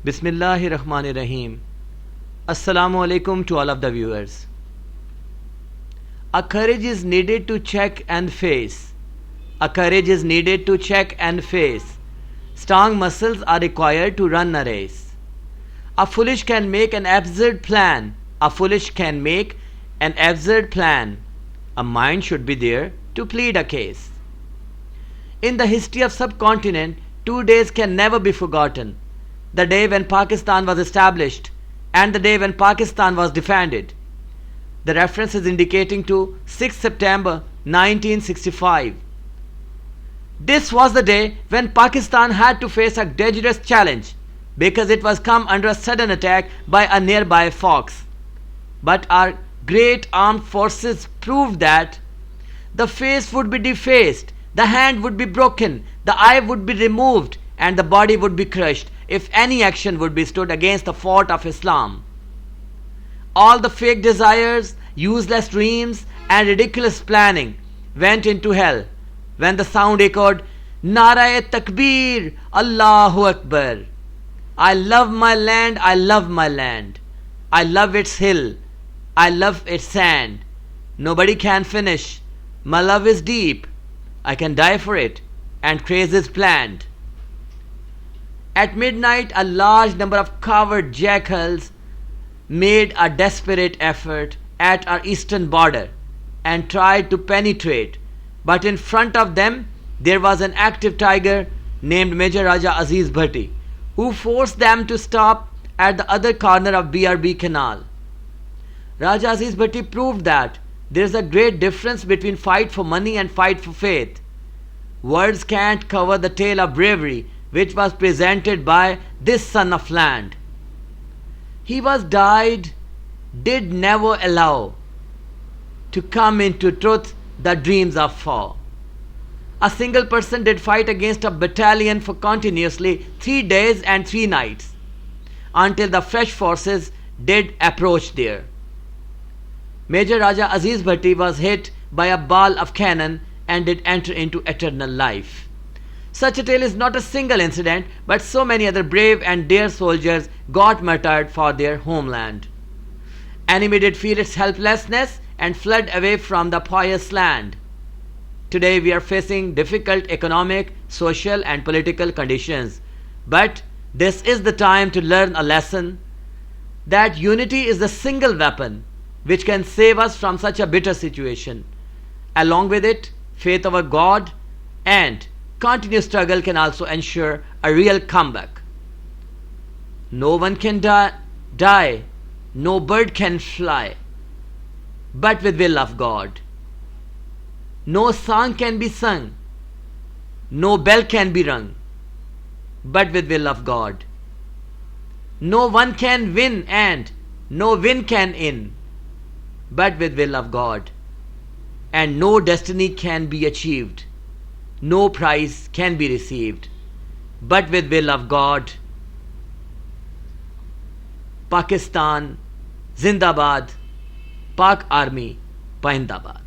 Bismillahirrahmanirrahim. Assalamu alaikum to all of the viewers. A courage is needed to check and face. A courage is needed to check and face. Strong muscles are required to run a race. A foolish can make an absurd plan. A foolish can make an absurd plan. A mind should be there to plead a case. In the history of subcontinent, 2 days can never be forgotten. The day when Pakistan was established and the day when Pakistan was defended. The reference is indicating to 6 September 1965. This was the day when Pakistan had to face a dangerous challenge because it was come under a sudden attack by a nearby fox. But our great armed forces proved that the face would be defaced, the hand would be broken, the eye would be removed, and the body would be crushed if any action would be stood against the fort of Islam. All the fake desires, useless dreams, and ridiculous planning went into hell when the sound echoed, Nara Takbir, Allahu Akbar. I love my land, I love my land. I love its hill, I love its sand. Nobody can finish. My love is deep. I can die for it, and craze is planned. At midnight, a large number of coward jackals made a desperate effort at our eastern border and tried to penetrate, but in front of them there was an active tiger named Major Raja Aziz Bhatti, who forced them to stop at the other corner of BRB Canal. Raja Aziz Bhatti proved that there is a great difference between fight for money and fight for faith. Words can't cover the tale of bravery which was presented by this son of land. He was died, did never allow to come into truth the dreams of foe. A single person did fight against a battalion for continuously 3 days and 3 nights until the fresh forces did approach there. Major Raja Aziz Bhatti was hit by a ball of cannon and did enter into eternal life. Such a tale is not a single incident, but so many other brave and dear soldiers got martyred for their homeland. Enemy did feel its helplessness and fled away from the pious land. Today we are facing difficult economic, social and political conditions, but this is the time to learn a lesson that unity is the single weapon which can save us from such a bitter situation. Along with it, faith over God and continuous struggle can also ensure a real comeback. No one can die, no bird can fly, but with will of God. No song can be sung, no bell can be rung, but with will of God. No one can win and no win can in, but with will of God. And no destiny can be achieved, no prize can be received, but with will of God. Pakistan, Zindabad, Pak Army, Pahindabad.